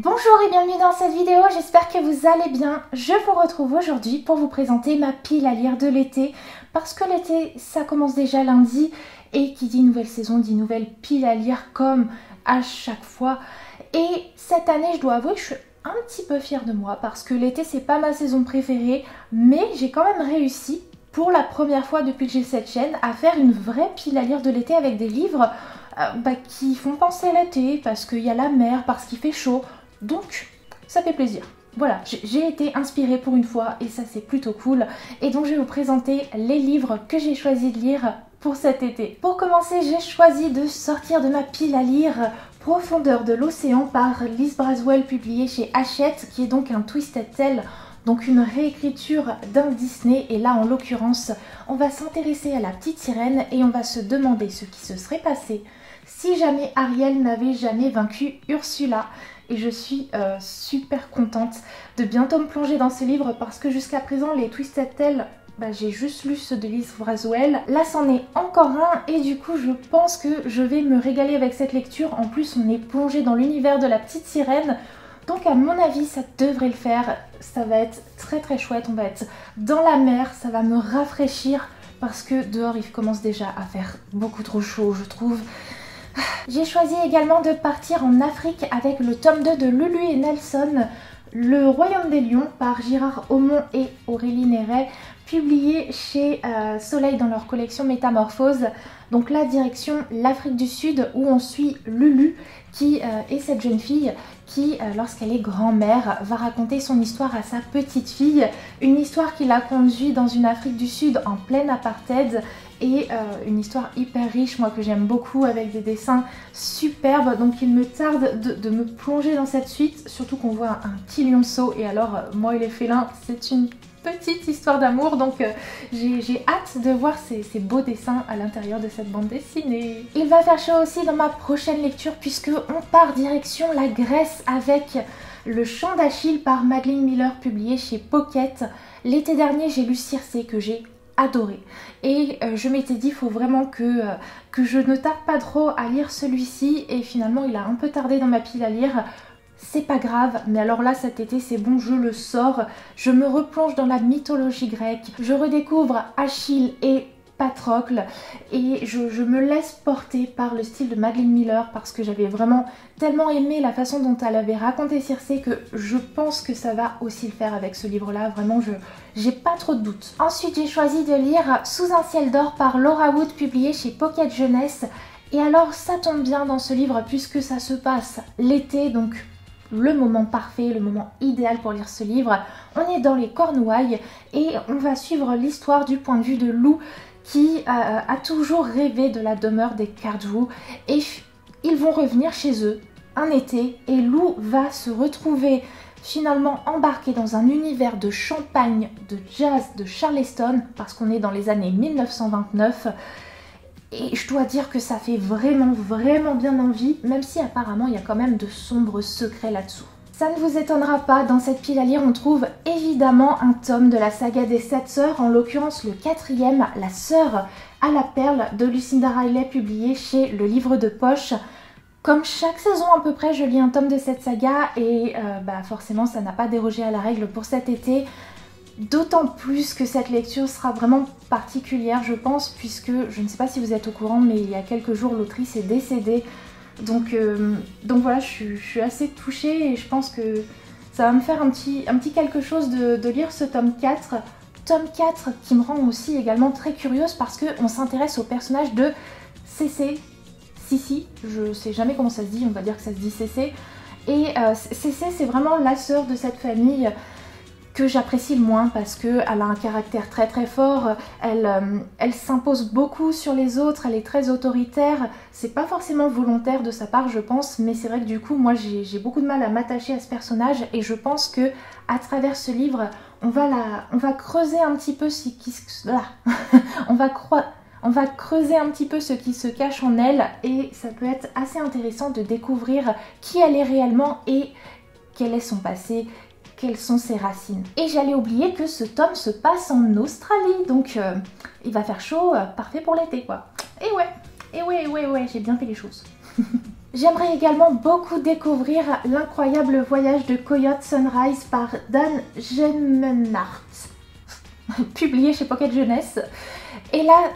Bonjour et bienvenue dans cette vidéo, j'espère que vous allez bien. Je vous retrouve aujourd'hui pour vous présenter ma pile à lire de l'été, parce que l'été ça commence déjà lundi et qui dit nouvelle saison dit nouvelle pile à lire comme à chaque fois. Et cette année je dois avouer que je suis un petit peu fière de moi parce que l'été c'est pas ma saison préférée, mais j'ai quand même réussi pour la première fois depuis que j'ai cette chaîne à faire une vraie pile à lire de l'été avec des livres qui font penser à l'été parce qu'il y a la mer, parce qu'il fait chaud. Donc, ça fait plaisir. Voilà, j'ai été inspirée pour une fois et ça c'est plutôt cool. Et donc je vais vous présenter les livres que j'ai choisi de lire pour cet été. Pour commencer, j'ai choisi de sortir de ma pile à lire Profondeur de l'océan par Liz Braswell, publié chez Hachette, qui est donc un Twisted Tale, donc une réécriture d'un Disney. Et là en l'occurrence, on va s'intéresser à la petite sirène et on va se demander ce qui se serait passé si jamais Ariel n'avait jamais vaincu Ursula. Et je suis super contente de bientôt me plonger dans ce livre parce que jusqu'à présent les Twisted Tales, j'ai juste lu ceux de Liz Braswell. Là c'en est encore un et du coup je pense que je vais me régaler avec cette lecture. En plus on est plongé dans l'univers de la petite sirène. Donc à mon avis ça devrait le faire. Ça va être très très chouette. On va être dans la mer, ça va me rafraîchir parce que dehors il commence déjà à faire beaucoup trop chaud je trouve. J'ai choisi également de partir en Afrique avec le tome 2 de Lulu et Nelson, Le Royaume des Lions par Girard Aumont et Aurélie Néret, publié chez Soleil dans leur collection Métamorphose. Donc la direction l'Afrique du Sud où on suit Lulu qui est cette jeune fille qui, lorsqu'elle est grand-mère, va raconter son histoire à sa petite fille. Une histoire qui l'a conduit dans une Afrique du Sud en pleine apartheid. Et une histoire hyper riche, moi que j'aime beaucoup, avec des dessins superbes. Donc il me tarde de me plonger dans cette suite, surtout qu'on voit un petit lionceau. Et alors, moi et les félins, c'est une petite histoire d'amour. Donc j'ai hâte de voir ces beaux dessins à l'intérieur de cette bande dessinée. Il va faire chaud aussi dans ma prochaine lecture, puisque on part direction la Grèce avec Le Chant d'Achille par Madeline Miller, publié chez Pocket. L'été dernier, j'ai lu Circé, que j'ai adoré et je m'étais dit il faut vraiment que je ne tarde pas trop à lire celui-ci et finalement il a un peu tardé dans ma pile à lire. C'est pas grave, mais alors là cet été c'est bon, je le sors, je me replonge dans la mythologie grecque, je redécouvre Achille et Patrocle et je me laisse porter par le style de Madeline Miller parce que j'avais vraiment tellement aimé la façon dont elle avait raconté Circé que je pense que ça va aussi le faire avec ce livre-là, vraiment j'ai pas trop de doutes. Ensuite j'ai choisi de lire Sous un ciel d'or par Laura Wood, publié chez Pocket Jeunesse. Et alors ça tombe bien dans ce livre puisque ça se passe l'été, donc le moment parfait, le moment idéal pour lire ce livre. On est dans les Cornouailles et on va suivre l'histoire du point de vue de Lou qui a toujours rêvé de la demeure des Cardew et ils vont revenir chez eux un été et Lou va se retrouver finalement embarqué dans un univers de champagne, de jazz, de Charleston parce qu'on est dans les années 1929 et je dois dire que ça fait vraiment bien envie, même si apparemment il y a quand même de sombres secrets là-dessous. Ça ne vous étonnera pas, dans cette pile à lire on trouve évidemment un tome de la saga des 7 sœurs, en l'occurrence le 4e, La sœur à la perle de Lucinda Riley, publié chez Le Livre de Poche. Comme chaque saison à peu près je lis un tome de cette saga et forcément ça n'a pas dérogé à la règle pour cet été. D'autant plus que cette lecture sera vraiment particulière je pense, puisque je ne sais pas si vous êtes au courant mais il y a quelques jours l'autrice est décédée. Donc voilà, je suis assez touchée et je pense que ça va me faire un petit quelque chose de lire ce tome 4. Tome 4 qui me rend aussi également très curieuse parce qu'on s'intéresse au personnage de Cécé. Cici, je sais jamais comment ça se dit, on va dire que ça se dit Cécé. Et Cécé c'est vraiment la sœur de cette famille que j'apprécie le moins parce qu'elle a un caractère très fort, elle s'impose beaucoup sur les autres, elle est très autoritaire, c'est pas forcément volontaire de sa part je pense, mais c'est vrai que du coup moi j'ai beaucoup de mal à m'attacher à ce personnage et je pense que à travers ce livre on va creuser un petit peu on va creuser un petit peu ce qui se cache en elle et ça peut être assez intéressant de découvrir qui elle est réellement et quel est son passé, quelles sont ses racines. Et j'allais oublier que ce tome se passe en Australie, donc il va faire chaud, parfait pour l'été quoi. Et ouais, j'ai bien fait les choses. J'aimerais également beaucoup découvrir L'incroyable voyage de Coyote Sunrise par Dan Gemmenhart, publié chez Pocket Jeunesse. Et là,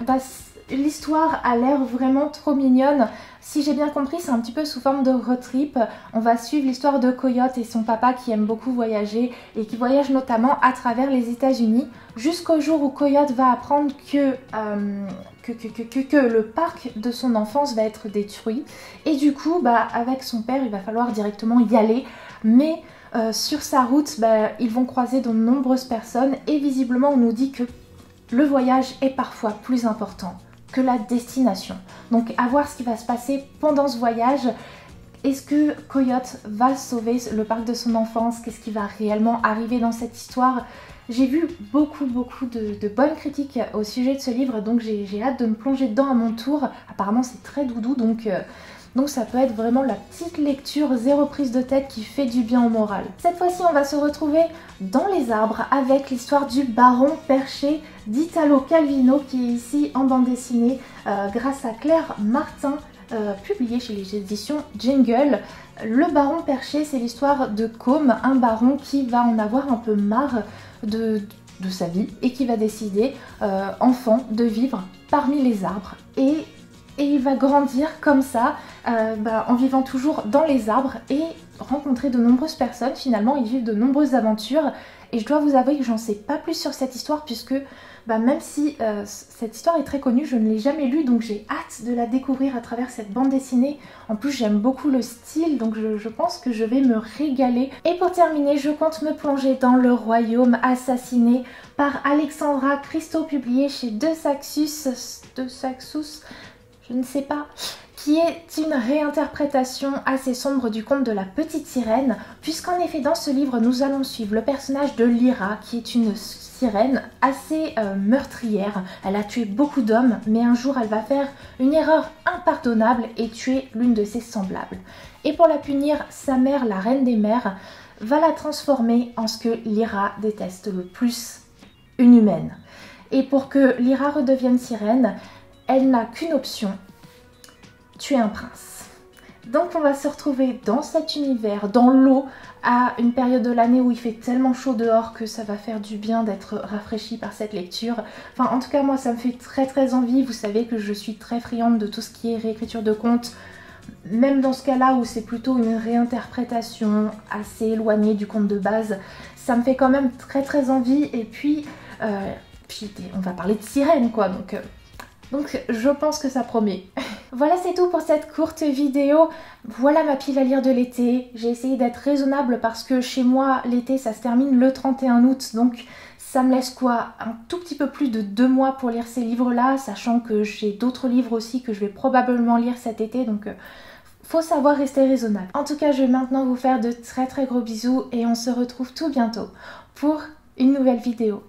l'histoire a l'air vraiment trop mignonne. Si j'ai bien compris, c'est un petit peu sous forme de road trip. On va suivre l'histoire de Coyote et son papa qui aime beaucoup voyager et qui voyage notamment à travers les États-Unis jusqu'au jour où Coyote va apprendre que le parc de son enfance va être détruit. Et du coup, avec son père, il va falloir directement y aller. Mais sur sa route, ils vont croiser de nombreuses personnes et visiblement, on nous dit que le voyage est parfois plus important que la destination. Donc à voir ce qui va se passer pendant ce voyage. Est-ce que Coyote va sauver le parc de son enfance? Qu'est-ce qui va réellement arriver dans cette histoire? J'ai vu beaucoup de bonnes critiques au sujet de ce livre, donc j'ai hâte de me plonger dedans à mon tour. Apparemment c'est très doudou, donc ça peut être vraiment la petite lecture zéro prise de tête qui fait du bien au moral. Cette fois-ci, on va se retrouver dans les arbres avec l'histoire du baron perché d'Italo Calvino qui est ici en bande dessinée grâce à Claire Martin, publié chez les éditions Jingle. Le baron perché, c'est l'histoire de Côme, un baron qui va en avoir un peu marre de sa vie et qui va décider, enfant, de vivre parmi les arbres. Et il va grandir comme ça, en vivant toujours dans les arbres et rencontrer de nombreuses personnes. Finalement, il vit de nombreuses aventures. Et je dois vous avouer que j'en sais pas plus sur cette histoire puisque même si cette histoire est très connue, je ne l'ai jamais lue, donc j'ai hâte de la découvrir à travers cette bande dessinée. En plus, j'aime beaucoup le style, donc je pense que je vais me régaler. Et pour terminer, je compte me plonger dans Le Royaume assassiné par Alexandra Christo, publié chez De Saxus, je ne sais pas, qui est une réinterprétation assez sombre du conte de la petite sirène, puisqu'en effet dans ce livre nous allons suivre le personnage de Lyra, qui est une sirène assez meurtrière. Elle a tué beaucoup d'hommes, mais un jour elle va faire une erreur impardonnable et tuer l'une de ses semblables. Et pour la punir, sa mère, la reine des mers, va la transformer en ce que Lyra déteste le plus, une humaine. Et pour que Lyra redevienne sirène, elle n'a qu'une option, tuer un prince. Donc on va se retrouver dans cet univers, dans l'eau, à une période de l'année où il fait tellement chaud dehors que ça va faire du bien d'être rafraîchi par cette lecture. Enfin en tout cas moi ça me fait très envie. Vous savez que je suis très friande de tout ce qui est réécriture de contes. Même dans ce cas-là où c'est plutôt une réinterprétation assez éloignée du conte de base, ça me fait quand même très envie. Et puis on va parler de sirène quoi, donc je pense que ça promet. Voilà, c'est tout pour cette courte vidéo. Voilà ma pile à lire de l'été. J'ai essayé d'être raisonnable parce que chez moi, l'été, ça se termine le 31 août. Donc ça me laisse quoi, un tout petit peu plus de 2 mois pour lire ces livres-là, sachant que j'ai d'autres livres aussi que je vais probablement lire cet été. Donc faut savoir rester raisonnable. En tout cas, je vais maintenant vous faire de très gros bisous et on se retrouve tout bientôt pour une nouvelle vidéo.